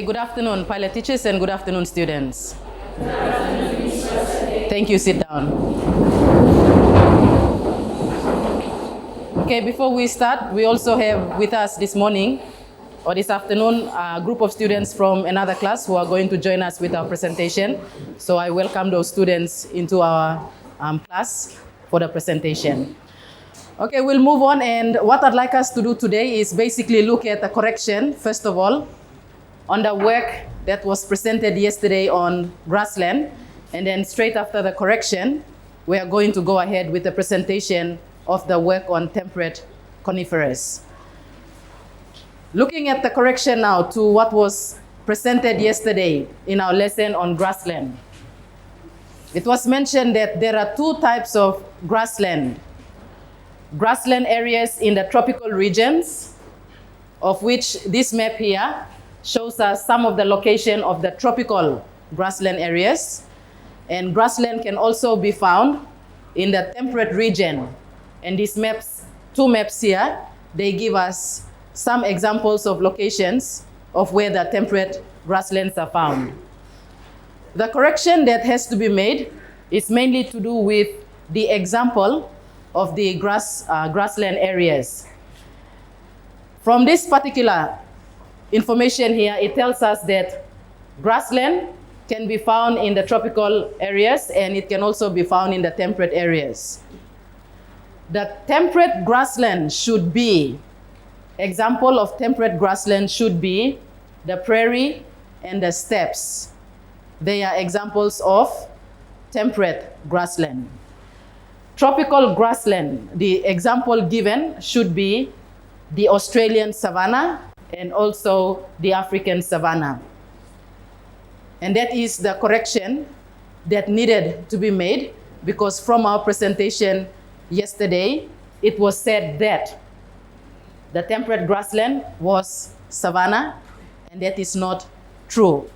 Okay, good afternoon, pilot teachers, and good afternoon, students. Thank you, sit down. Okay, before we start, we also have with us this morning or this afternoon a group of students from another class who are going to join us with our presentation. So I welcome those students into our class for the presentation. Okay, we'll move on, and what I'd like us to do today is basically look at the correction, first of all, on the work that was presented yesterday on grassland, and then straight after the correction, we are going to go ahead with the presentation of the work on temperate conifers. Looking at the correction now to what was presented yesterday in our lesson on grassland. It was mentioned that there are two types of grassland. Grassland areas in the tropical regions, of which this map here shows us some of the location of the tropical grassland areas. And grassland can also be found in the temperate region. And these maps, two maps here, they give us some examples of locations of where the temperate grasslands are found. The correction that has to be made is mainly to do with the example of the grassland areas. From this particular information here, it tells us that grassland can be found in the tropical areas, and it can also be found in the temperate areas. The temperate grassland should be, example of temperate grassland should be the prairie and the steppes. They are examples of temperate grassland. Tropical grassland, the example given should be the Australian savanna and also the African savanna. And that is the correction that needed to be made, because from our presentation yesterday, it was said that the temperate grassland was savanna, and that is not true.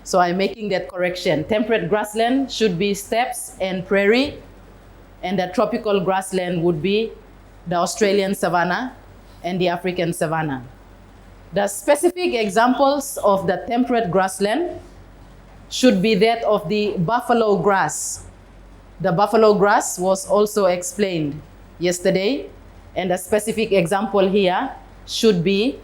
So I'm making that correction. Temperate grassland should be steppes and prairie, and the tropical grassland would be the Australian savanna and the African savanna. The specific examples of the temperate grassland should be that of the buffalo grass. The buffalo grass was also explained yesterday, and a specific example here should be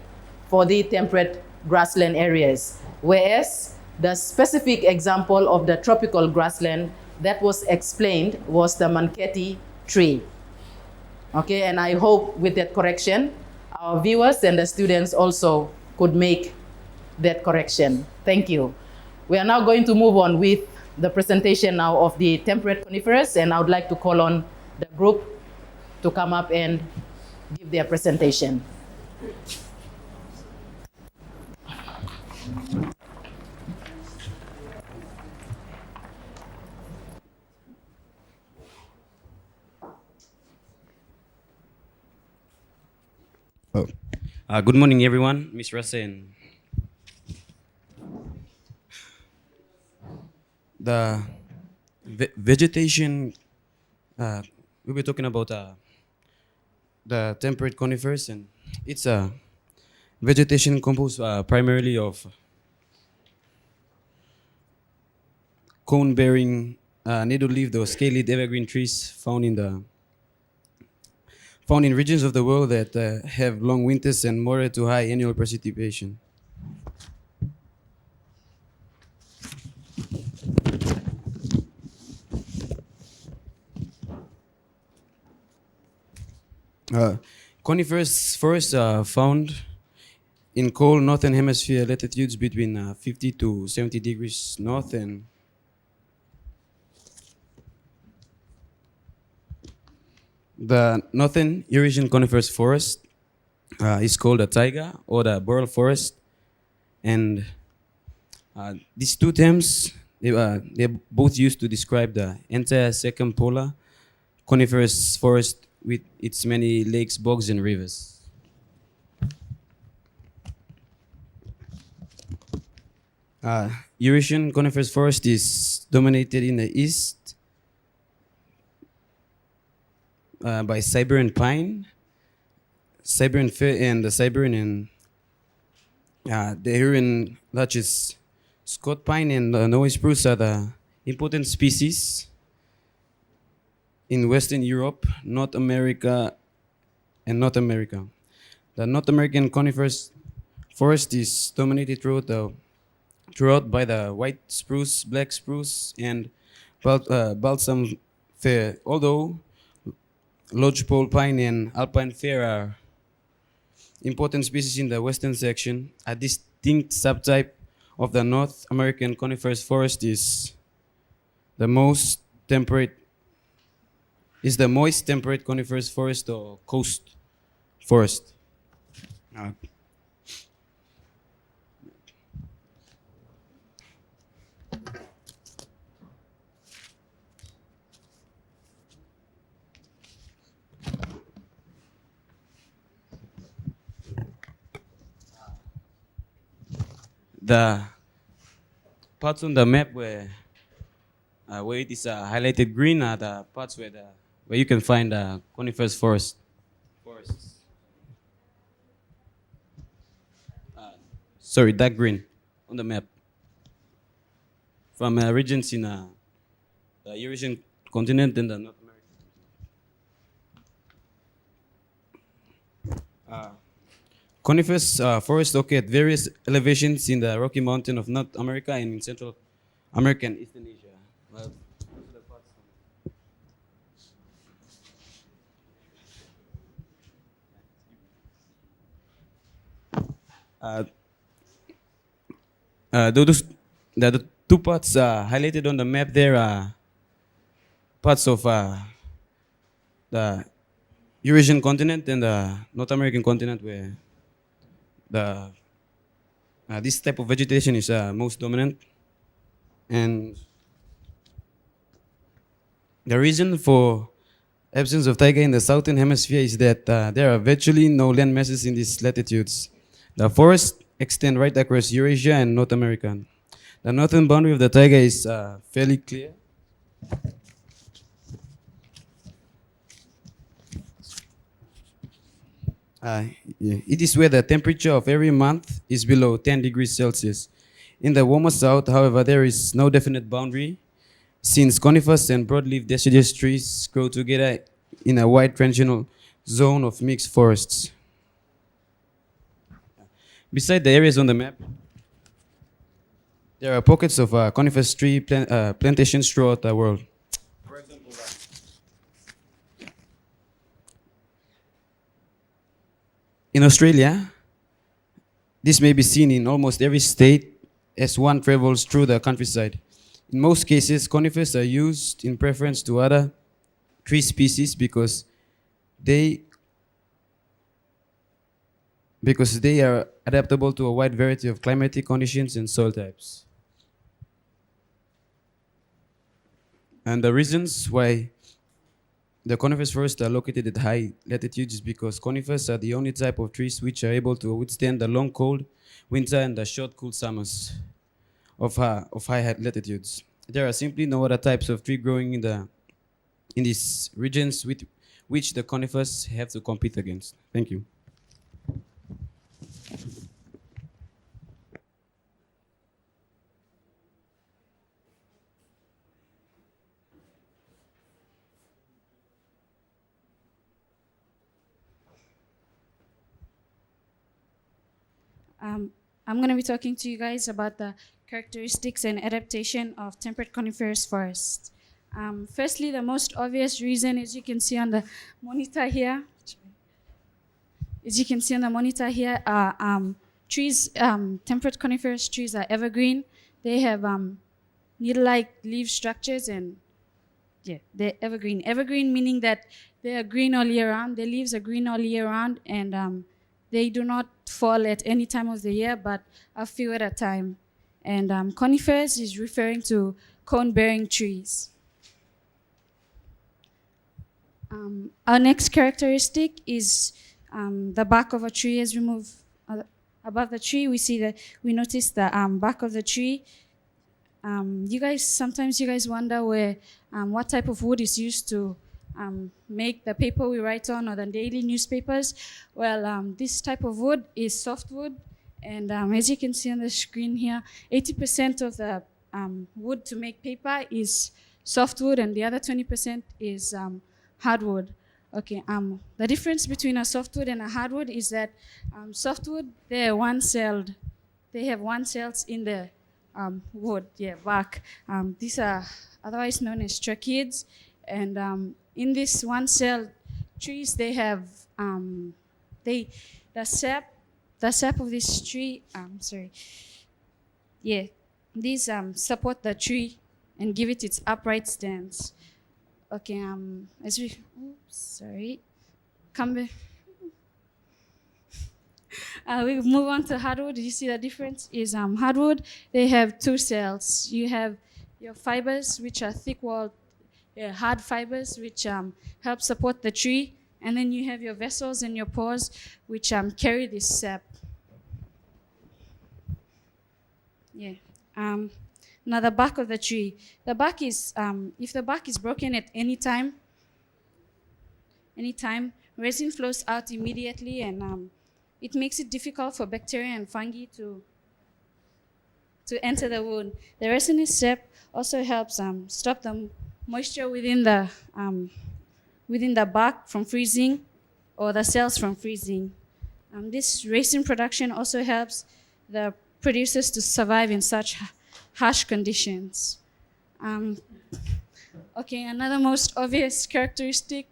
for the temperate grassland areas, whereas the specific example of the tropical grassland that was explained was the manketi tree. Okay, and I hope with that correction, our viewers and the students also could make that correction. Thank you. We are now going to move on with the presentation now of the temperate conifers, and I would like to call on the group to come up and give their presentation. Good morning, everyone. Ms. Rasen. The vegetation, we were talking about the temperate conifers, and it's a vegetation composed primarily of cone-bearing, needle-leaved or scale-leaved evergreen trees found in regions of the world that have long winters and moderate to high annual precipitation. Conifers forests are found in cold northern hemisphere latitudes between 50 to 70 degrees north, and the northern Eurasian coniferous forest is called the taiga or the boreal forest, and these two terms they're both used to describe the entire circumpolar coniferous forest with its many lakes, bogs, and rivers. Eurasian coniferous forest is dominated in the east by Siberian pine, Siberian fir, and the Siberian and The here in Dutchess, Scott pine and Norway spruce are the important species in Western Europe, North America, and North America. The North American conifers forest is dominated throughout by the white spruce, black spruce, and balsam fir. Although lodgepole pine and alpine fir are important species in the western section, a distinct subtype of the North American coniferous forest the most temperate is the moist temperate coniferous forest or coast forest. Uh, the parts on the map where it is highlighted green are the parts where you can find coniferous forests. Sorry, dark green on the map from regions in the Eurasian continent and the North American. Conifers forests occur at various elevations in the Rocky Mountain of North America and in Central America and Eastern Asia. Well, uh, those the two parts highlighted on the map there are parts of the Eurasian continent and the North American continent where the this type of vegetation is most dominant. And the reason for absence of taiga in the southern hemisphere is that there are virtually no land masses in these latitudes. The forests extend right across Eurasia and North America. The northern boundary of the taiga is fairly clear. It is where the temperature of every month is below 10 degrees Celsius. In the warmer south, however, there is no definite boundary since conifers and broadleaf deciduous trees grow together in a wide transitional zone of mixed forests. Beside the areas on the map, there are pockets of coniferous tree plantations throughout the world. For example, in Australia, this may be seen in almost every state as one travels through the countryside. In most cases, conifers are used in preference to other tree species because they are adaptable to a wide variety of climatic conditions and soil types. And the reasons why the coniferous forests are located at high latitudes is because conifers are the only type of trees which are able to withstand the long cold winter and the short cool summers of high latitudes. There are simply no other types of tree growing in these regions with which the conifers have to compete against. Thank you. I'm going to be talking to you guys about the characteristics and adaptation of temperate coniferous forests. Firstly, the most obvious reason, as you can see on the monitor here, trees, temperate coniferous trees are evergreen. They have needle-like leaf structures and they're evergreen. Evergreen meaning that they are green all year round. Their leaves are green all year round and they do not fall at any time of the year, but a few at a time. And conifers is referring to cone-bearing trees. Our next characteristic is the bark of a tree is removed. Above the tree, we notice the bark of the tree. Sometimes you guys wonder what type of wood is used to make the paper we write on or the daily newspapers. Well, this type of wood is softwood, And as you can see on the screen here, 80% of the wood to make paper is softwood, and the other 20% is hardwood. Okay. The difference between a softwood and a hardwood is that softwood, they're one-celled. They have one cells in the wood, bark. These are otherwise known as tracheids, and in this one-celled trees, they have the sap of this tree. These support the tree and give it its upright stance. Okay. Come back. We move on to hardwood. You see the difference is hardwood, they have two cells. You have your fibers, which are thick-walled, hard fibers, which help support the tree. And then you have your vessels and your pores, which carry this sap. Now the bark of the tree. The bark is, if the bark is broken at any time, resin flows out immediately, and it makes it difficult for bacteria and fungi to enter the wound. The resinous sap also helps stop the moisture within the bark from freezing, or the cells from freezing. This resin production also helps the producers to survive in such harsh conditions. Another most obvious characteristic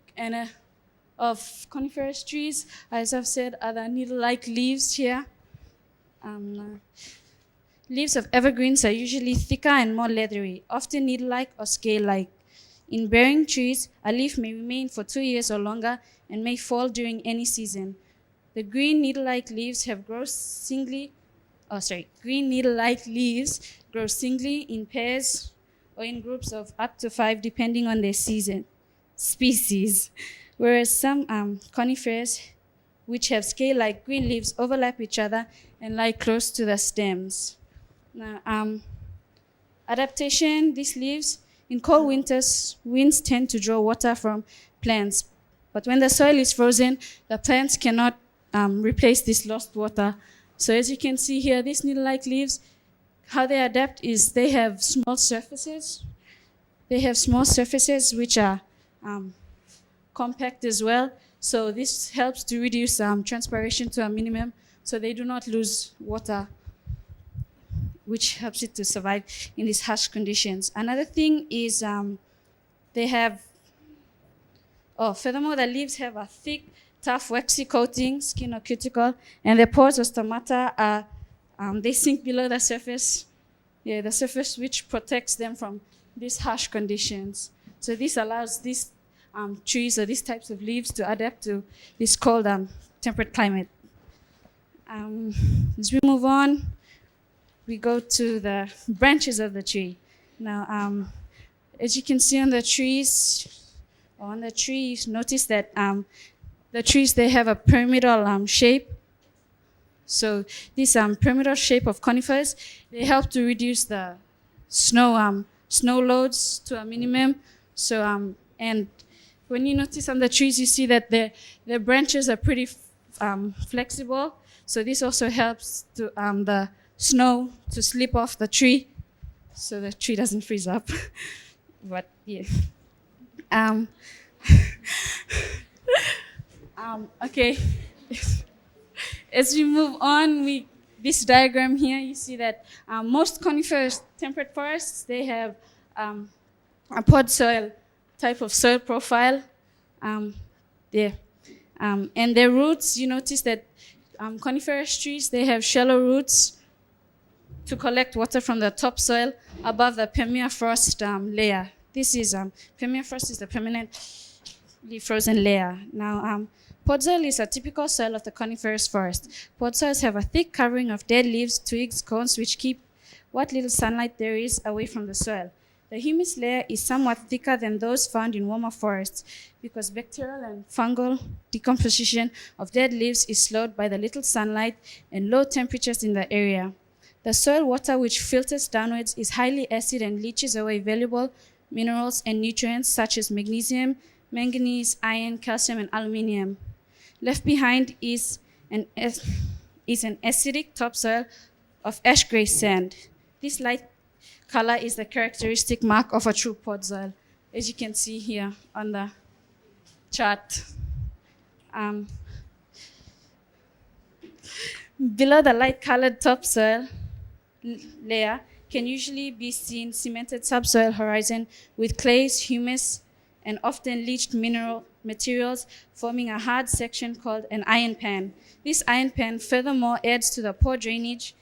of coniferous trees, as I've said, are the needle-like leaves here. Leaves of evergreens are usually thicker and more leathery, often needle-like or scale-like. In bearing trees, a leaf may remain for 2 years or longer and may fall during any season. The green needle-like leaves grow singly in pairs or in groups of up to 5, depending on their species. Whereas some conifers, which have scale-like green leaves, overlap each other and lie close to the stems. Now, adaptation, these leaves, in cold winters, winds tend to draw water from plants. But when the soil is frozen, the plants cannot replace this lost water. So as you can see here, these needle-like leaves, how they adapt is they have small surfaces. Which are compact as well. So this helps to reduce transpiration to a minimum, so they do not lose water, which helps it to survive in these harsh conditions. Another thing is furthermore, the leaves have a thick, tough, waxy coating, skin or cuticle, and the pores or stomata are, they sink below the surface, the surface which protects them from these harsh conditions. So this allows these trees or these types of leaves to adapt to this cold temperate climate. As we move on, we go to the branches of the tree. Now, as you can see on the trees, notice that the trees, they have a pyramidal shape. So this pyramidal shape of conifers, they help to reduce the snow loads to a minimum. So and when you notice on the trees, you see that their branches are pretty flexible. So this also helps to the snow to slip off the tree, so the tree doesn't freeze up. But yeah. Okay. As we move on, this diagram here, you see that most coniferous temperate forests, they have a pod soil type of soil profile. And their roots, you notice that coniferous trees, they have shallow roots to collect water from the topsoil above the permafrost layer. This is permafrost is the permanently frozen layer. Now, podsoil is a typical soil of the coniferous forest. Podsoils have a thick covering of dead leaves, twigs, cones, which keep what little sunlight there is away from the soil. The humus layer is somewhat thicker than those found in warmer forests because bacterial and fungal decomposition of dead leaves is slowed by the little sunlight and low temperatures in the area. The soil water, which filters downwards, is highly acid and leaches away valuable minerals and nutrients such as magnesium, manganese, iron, calcium, and aluminium. Left behind is is an acidic topsoil of ash gray sand. This light color is the characteristic mark of a true podzol, as you can see here on the chart. Below the light-colored topsoil layer can usually be seen cemented subsoil horizon with clays, humus, and often leached mineral materials forming a hard section called an iron pan. This iron pan furthermore adds to the poor drainage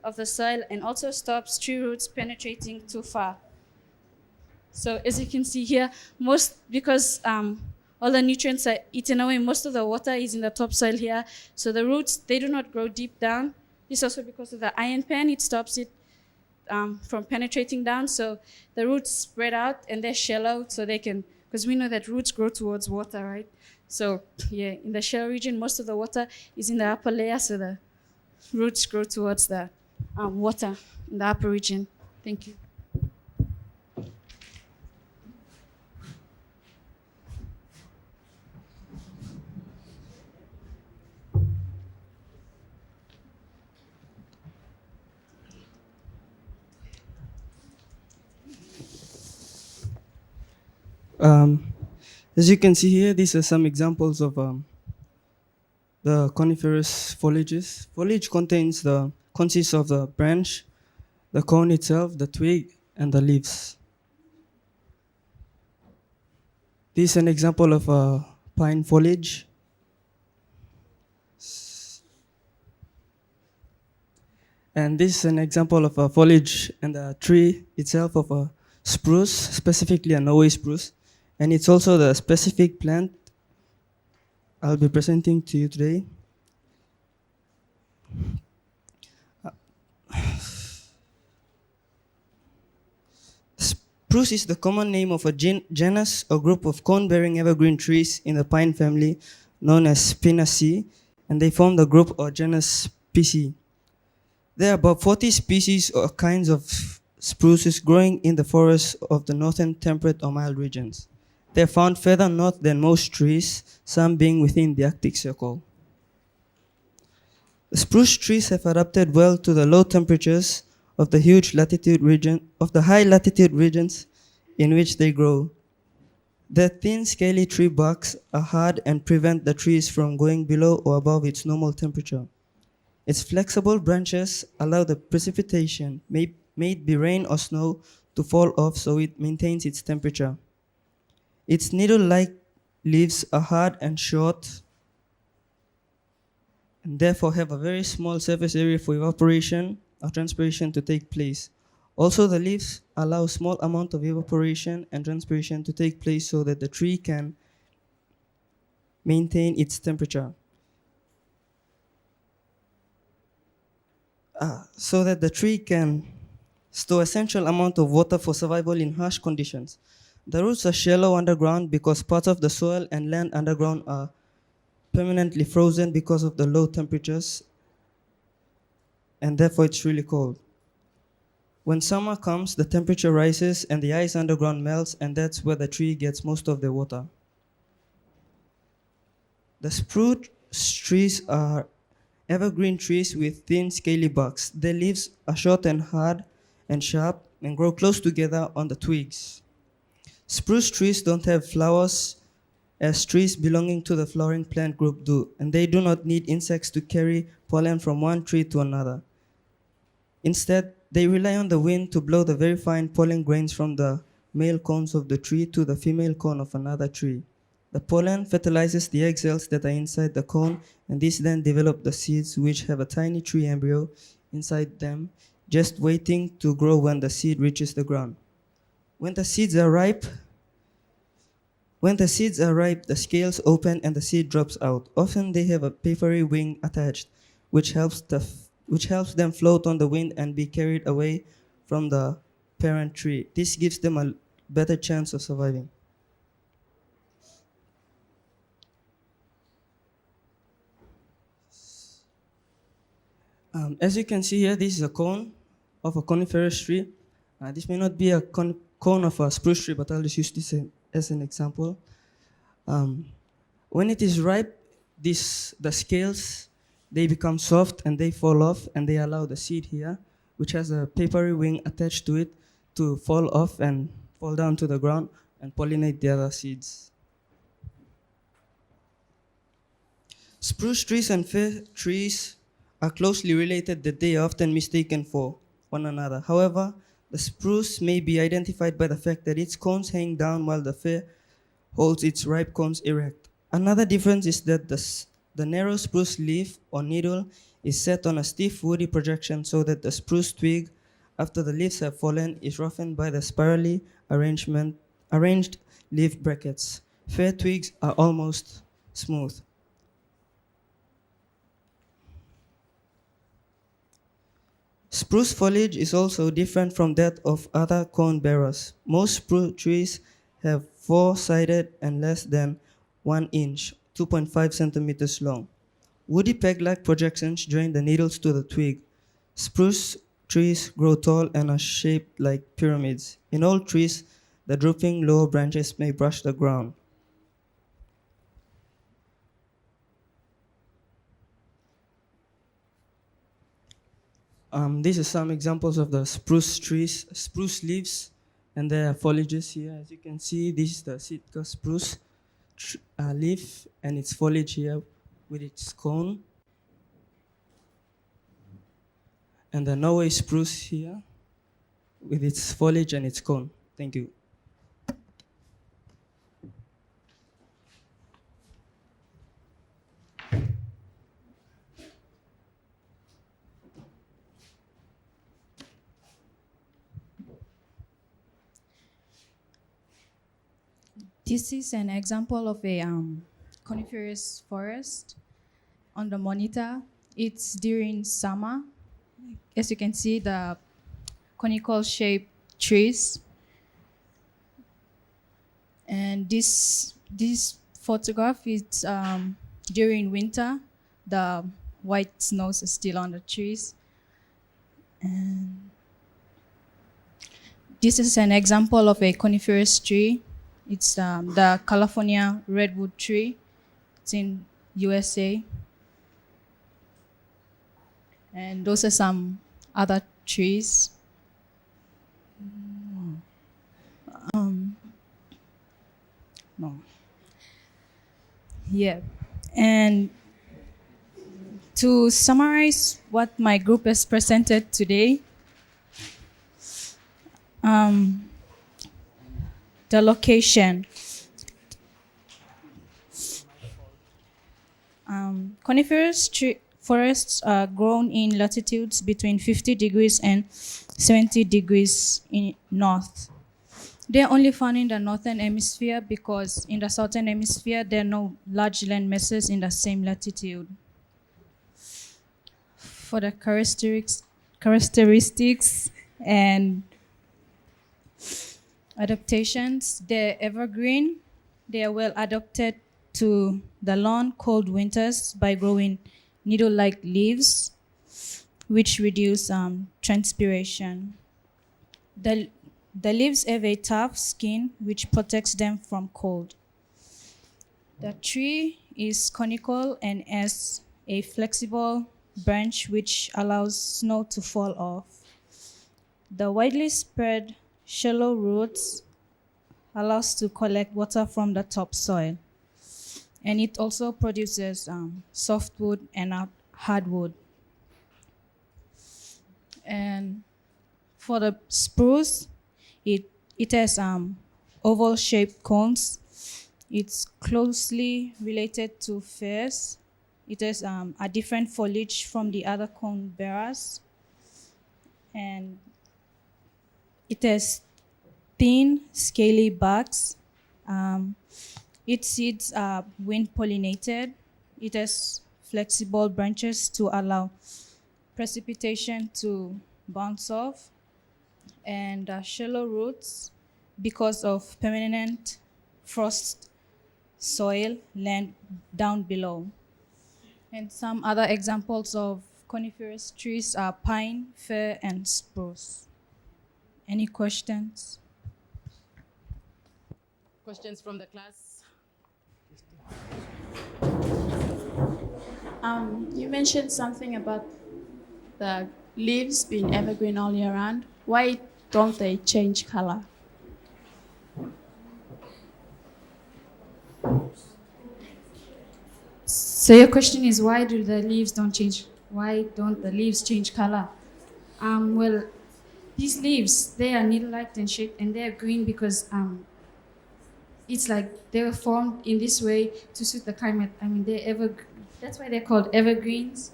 of the soil and also stops tree roots penetrating too far. So as you can see here, because all the nutrients are eaten away, most of the water is in the topsoil here. So the roots, they do not grow deep down. This also because of the iron pan, it stops it from penetrating down. So the roots spread out and they're shallow, so they can, because we know that roots grow towards water, right? So yeah, in the shallow region, most of the water is in the upper layer, so the roots grow towards the water in the upper region. Thank you. As you can see here, these are some examples of the coniferous foliages. Foliage consists of the branch, the cone itself, the twig, and the leaves. This is an example of a pine foliage. And this is an example of a foliage and a tree itself of a spruce, specifically a Norway spruce. And it's also the specific plant I'll be presenting to you today. Spruce is the common name of a genus or group of cone-bearing evergreen trees in the pine family known as Spinaceae, and they form the group or genus Specie. There are about 40 species or kinds of spruces growing in the forests of the northern temperate or mild regions. They are found further north than most trees, some being within the Arctic Circle. The spruce trees have adapted well to the low temperatures of the high latitude regions in which they grow. Their thin, scaly tree barks are hard and prevent the trees from going below or above its normal temperature. Its flexible branches allow the precipitation, may it be rain or snow, to fall off so it maintains its temperature. Its needle-like leaves are hard and short and therefore have a very small surface area for evaporation or transpiration to take place. Also, the leaves allow a small amount of evaporation and transpiration to take place so that the tree can maintain its temperature. So that the tree can store essential amount of water for survival in harsh conditions. The roots are shallow underground because parts of the soil and land underground are permanently frozen because of the low temperatures, and therefore it's really cold. When summer comes, the temperature rises and the ice underground melts, and that's where the tree gets most of the water. The spruce trees are evergreen trees with thin, scaly barks. Their leaves are short and hard and sharp and grow close together on the twigs. Spruce trees don't have flowers as trees belonging to the flowering plant group do, and they do not need insects to carry pollen from one tree to another. Instead, they rely on the wind to blow the very fine pollen grains from the male cones of the tree to the female cone of another tree. The pollen fertilizes the egg cells that are inside the cone, and these then develop the seeds, which have a tiny tree embryo inside them, just waiting to grow when the seed reaches the ground. When the seeds are ripe, the scales open and the seed drops out. Often they have a papery wing attached, which helps them float on the wind and be carried away from the parent tree. This gives them a better chance of surviving. As you can see here, this is a cone of a coniferous tree. This may not be a cone of a spruce tree, but I'll just use this as an example. When it is ripe, the scales They become soft and they fall off, and they allow the seed here, which has a papery wing attached to it, to fall off and fall down to the ground and pollinate the other seeds. Spruce trees and fir trees are closely related that they are often mistaken for one another. However, the spruce may be identified by the fact that its cones hang down while the fir holds its ripe cones erect. Another difference is that the narrow spruce leaf or needle is set on a stiff woody projection so that the spruce twig, after the leaves have fallen, is roughened by the spirally arranged leaf brackets. Fir twigs are almost smooth. Spruce foliage is also different from that of other cone bearers. Most spruce trees have four-sided and less than 1 inch, 2.5 centimeters long. Woody peg-like projections join the needles to the twig. Spruce trees grow tall and are shaped like pyramids. In all trees, the drooping lower branches may brush the ground. These are some examples of the spruce trees, spruce leaves, and their foliages here. As you can see, this is the Sitka spruce leaf and its foliage here with its cone. And the Norway spruce here with its foliage and its cone. Thank you. This is an example of a coniferous forest on the monitor. It's during summer. As you can see, the conical shaped trees. And this photograph is during winter. The white snows are still on the trees. And this is an example of a coniferous tree. It's the California redwood tree. It's in USA. And those are some other trees. No. Yeah. And to summarize what my group has presented today, the location. Coniferous forests are grown in latitudes between 50 degrees and 70 degrees in north. They are only found in the northern hemisphere because in the southern hemisphere there are no large land masses in the same latitude. For the characteristics and adaptations, they're evergreen. They are well adapted to the long, cold winters by growing needle-like leaves, which reduce transpiration. The leaves have a tough skin, which protects them from cold. The tree is conical and has a flexible branch, which allows snow to fall off. The widely spread shallow roots allows to collect water from the topsoil. And it also produces softwood and hardwood. And for the spruce, it has oval-shaped cones. It's closely related to firs. It has a different foliage from the other cone bearers. And it has thin, scaly barks. Its seeds are wind-pollinated. It has flexible branches to allow precipitation to bounce off, and shallow roots because of permanent frost soil land down below. And some other examples of coniferous trees are pine, fir, and spruce. Any questions? Questions from the class? You mentioned something about the leaves being evergreen all year round. Why don't they change color? So your question is why do the leaves don't change? Why don't the leaves change color? Well, these leaves they are needle-like in shape and they are green because it's like they were formed in this way to suit the climate. I mean, that's why they're called evergreens.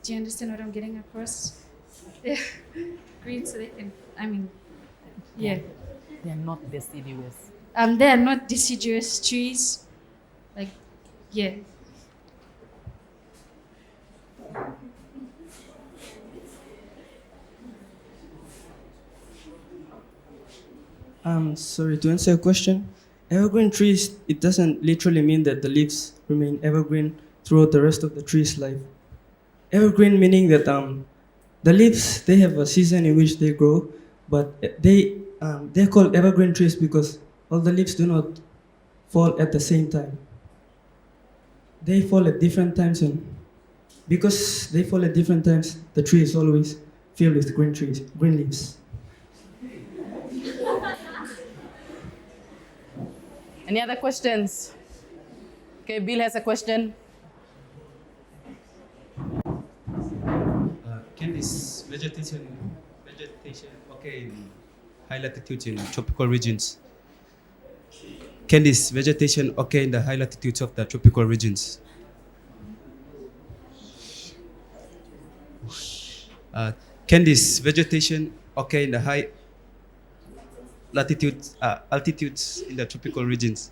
Do you understand what I'm getting across? They're green so they can. I mean, yeah. They are not deciduous. They are not deciduous trees. Like, yeah. Sorry, to answer your question, evergreen trees, it doesn't literally mean that the leaves remain evergreen throughout the rest of the tree's life. Evergreen meaning that the leaves, they have a season in which they grow, but they're called evergreen trees because all the leaves do not fall at the same time. They fall at different times, and because they fall at different times, the tree is always filled with green leaves. Any other questions? Okay, Bill has a question. Can this vegetation occur in high latitudes in tropical regions? Can this vegetation occur in the high latitudes of the tropical regions? Can this vegetation occur in the high altitudes in the tropical regions?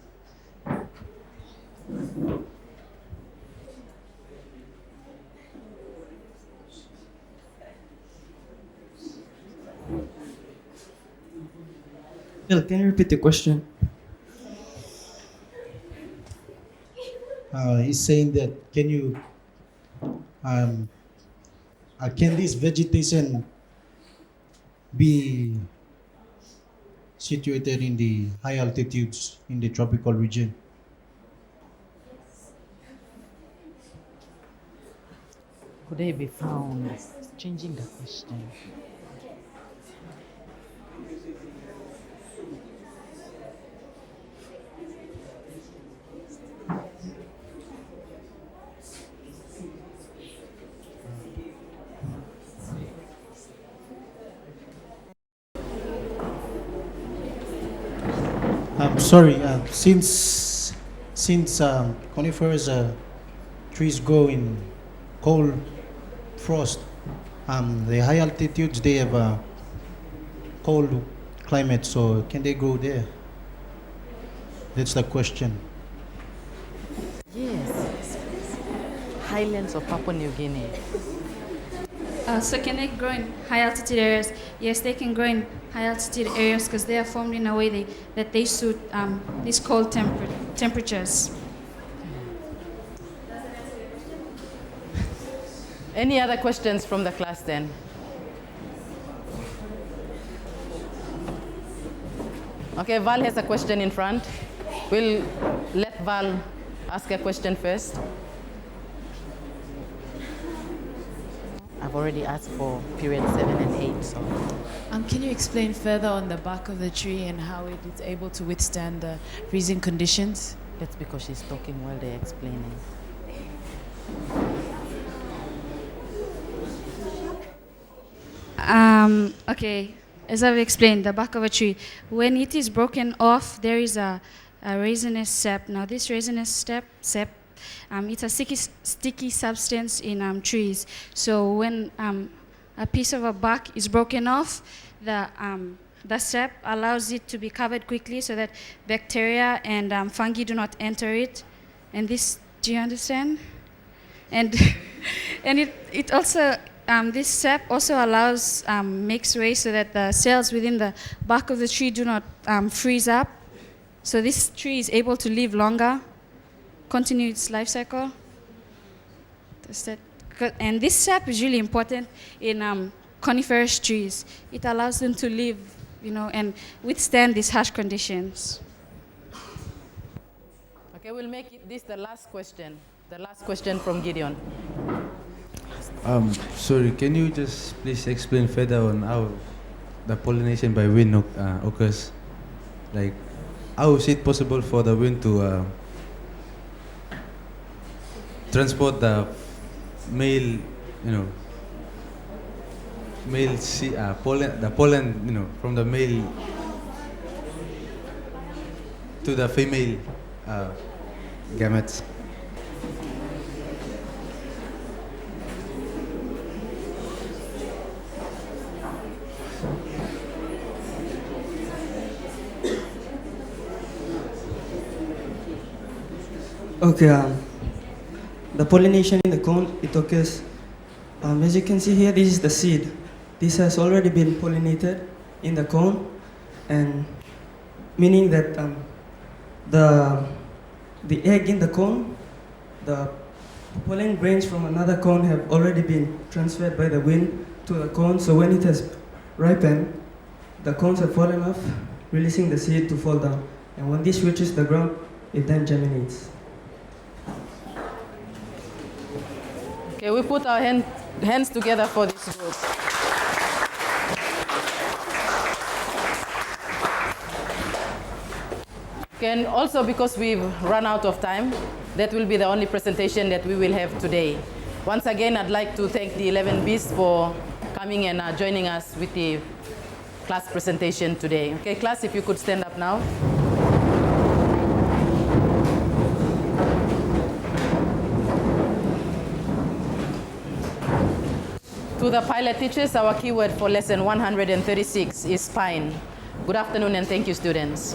Bill, can you repeat the question? He's saying that can this vegetation be situated in the high altitudes in the tropical region? Could they be found? Changing the question. I'm sorry. Since conifers trees grow in cold frost, the high altitudes they have a cold climate. So can they grow there? That's the question. Yes. Highlands of Papua New Guinea. So can they grow in high altitude areas? Yes, they can grow in high altitude areas because they are formed in a way that they suit these cold temperatures. Any other questions from the class then? Okay, Val has a question in front. We'll let Val ask a question first. I've already asked for period 7 and 8, so. Can you explain further on the bark of the tree and how it is able to withstand the freezing conditions? That's because she's talking while they're explaining. Okay, as I've explained, the bark of a tree, when it is broken off, there is a resinous sap. Now, this resinous sap, it's a sticky substance in trees. So when a piece of a bark is broken off, the sap allows it to be covered quickly so that bacteria and fungi do not enter it. And this, do you understand? And and it also this sap also allows makes way so that the cells within the bark of the tree do not freeze up. So this tree is able to live longer, continue its life cycle. And this sap is really important in coniferous trees. It allows them to live, and withstand these harsh conditions. Okay, we'll make this the last question. The last question from Gideon. Sorry, can you just please explain further on how the pollination by wind occurs? Like, how is it possible for the wind to transport the male, pollen, from the male to the female gametes? Okay, the pollination in the cone, it occurs, as you can see here, this is the seed. This has already been pollinated in the cone, and meaning that the egg in the cone, the pollen grains from another cone have already been transferred by the wind to the cone, so when it has ripened, the cones have fallen off, releasing the seed to fall down. And when this reaches the ground, it then germinates. Okay, we put our hands together for this group. Okay, and also because we've run out of time, that will be the only presentation that we will have today. Once again, I'd like to thank the 11 Bs for coming and joining us with the class presentation today. Okay, class, if you could stand up now. To the pilot teachers, our keyword for lesson 136 is pine. Good afternoon and thank you, students.